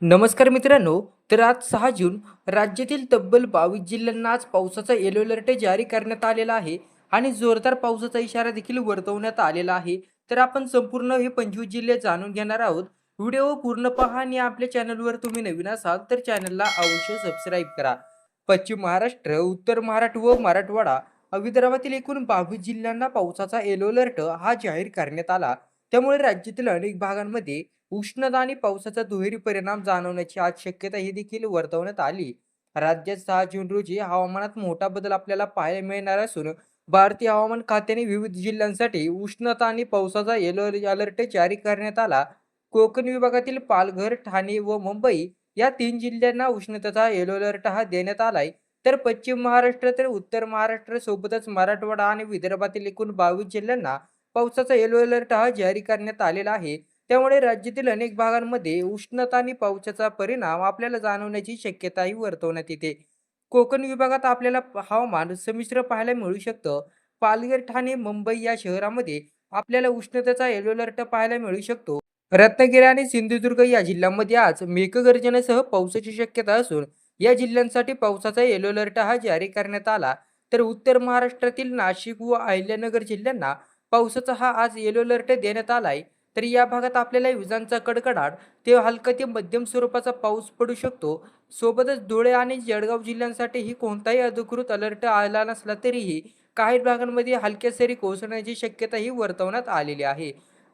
नमस्कार मित्रांनो. तर आज 6 जून राज्यातील तब्बल 22 जिल्ह्यांना आज पावसाचा येलो अलर्ट जारी करण्यात आलेला आहे आणि जोरदार पावसाचा इशारा देखील वर्तवण्यात आलेला आहे. तर आपण संपूर्ण हे 25 जिल्हे जाणून घेणार आहोत. व्हिडिओ पूर्ण पहा आणि आपल्या चॅनलवर तुम्ही नवीन असाल तर चॅनलला अवश्य सबस्क्राईब करा. पश्चिम महाराष्ट्र, उत्तर महाराष्ट्र व मराठवाडा, विदर्भातील एकूण 22 जिल्ह्यांना पावसाचा येलो अलर्ट हा जाहीर करण्यात आला. त्यामुळे राज्यातील अनेक भागांमध्ये उष्णता आणि पावसाचा दुहेरी परिणाम जाणवण्याची आज शक्यता ही देखील वर्तवण्यात आली. राज्यात 6 जून रोजी हवामानात मोठा बदल आपल्याला पाहायला मिळणार असून भारतीय हवामान खात्याने विविध जिल्ह्यांसाठी उष्णता आणि पावसाचा येलो अलर्ट जारी करण्यात आला. कोकण विभागातील पालघर, ठाणे व मुंबई या 3 जिल्ह्यांना उष्णतेचा येलो अलर्ट हा देण्यात आलाय. तर पश्चिम महाराष्ट्र तर उत्तर महाराष्ट्र सोबतच मराठवाडा आणि विदर्भातील एकूण 22 जिल्ह्यांना पावसाचा येलो अलर्ट हा जारी करण्यात आलेला आहे. त्यामुळे राज्यातील अनेक भागांमध्ये उष्णता आणि पावसाचा परिणाम आपल्याला जाणवण्याची शक्यताही वर्तवण्यात येते. कोकण विभागात आपल्याला हवामान संमिश्र पाहायला मिळू शकतं. पालघर, ठाणे, मुंबई या शहरामध्ये आपल्याला उष्णतेचा येलो अलर्ट पाहायला मिळू शकतो. रत्नागिरी आणि सिंधुदुर्ग या जिल्ह्यांमध्ये आज मेघगर्जनेसह पावसाची शक्यता असून या जिल्ह्यांसाठी पावसाचा येलो अलर्ट हा जारी करण्यात आला. तर उत्तर महाराष्ट्रातील नाशिक व अहिल्यानगर जिल्ह्यांना पावसाचा हा आज येलो अलर्ट देण्यात आलाय. तर या भागात आपल्याला विजांचा कडकडाट ते हलका ते मध्यम स्वरूपाचा पाऊस पडू शकतो. सोबतच धुळे आणि जळगाव जिल्ह्यांसाठीही कोणताही अधिकृत अलर्ट आला नसला तरीही काही भागांमध्ये हलक्या सरी कोसळण्याची शक्यताही वर्तवण्यात आलेली आहे.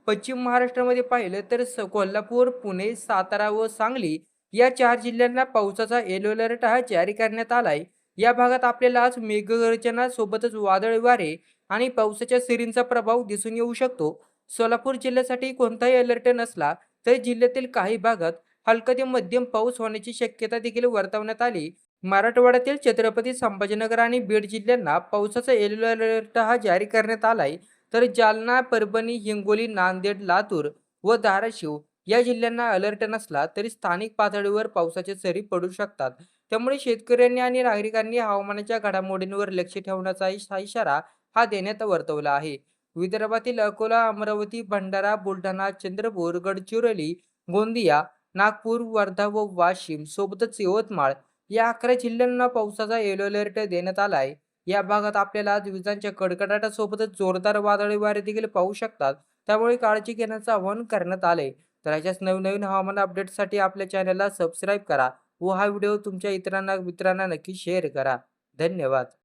पश्चिम महाराष्ट्रामध्ये पाहिलं तर कोल्हापूर, पुणे, सातारा व सांगली या 4 जिल्ह्यांना पावसाचा येलो अलर्ट हा जारी करण्यात आलाय. या भागात आपल्याला आज मेघगर्जना सोबतच वादळी वारे आणि पावसाच्या सरींचा प्रभाव दिसून येऊ शकतो. सोलापूर जिल्ह्यासाठी कोणताही अलर्ट नसला तरी जिल्ह्यातील काही भागात हलका ते मध्यम पाऊस होण्याची शक्यता देखील वर्तवण्यात आली. मराठवाड्यातील छत्रपती संभाजीनगर आणि बीड जिल्ह्यांना पावसाचा येलो अलर्ट हा जारी करण्यात आलाय. तर जालना, परभणी, हिंगोली, नांदेड, लातूर व धाराशिव या जिल्ह्यांना अलर्ट नसला तरी स्थानिक पातळीवर पावसाच्या सरी पडू शकतात. त्यामुळे शेतकऱ्यांनी आणि नागरिकांनी हवामानाच्या घडामोडींवर लक्ष ठेवण्याचा इशारा हा देण्यात वर्तवला आहे. विदर्भातील अकोला, अमरावती, भंडारा, बुलढाणा, चंद्रपूर, गडचिरोली, गोंदिया, नागपूर, वर्धा व वाशिम सोबतच यवतमाळ या 11 जिल्ह्यांना पावसाचा येलो अलर्ट देण्यात आला आहे. या भागात आपल्याला आज विजांच्या कडकडाटासोबतच जोरदार वादळी वारे देखील पाहू शकतात. त्यामुळे काळजी घेण्याचं आवाहन करण्यात आले. तर अशाच नवनवीन हवामान अपडेटसाठी आपल्या चॅनलला सबस्क्राईब करा व हा व्हिडिओ तुमच्या मित्रांना नक्की शेअर करा. धन्यवाद.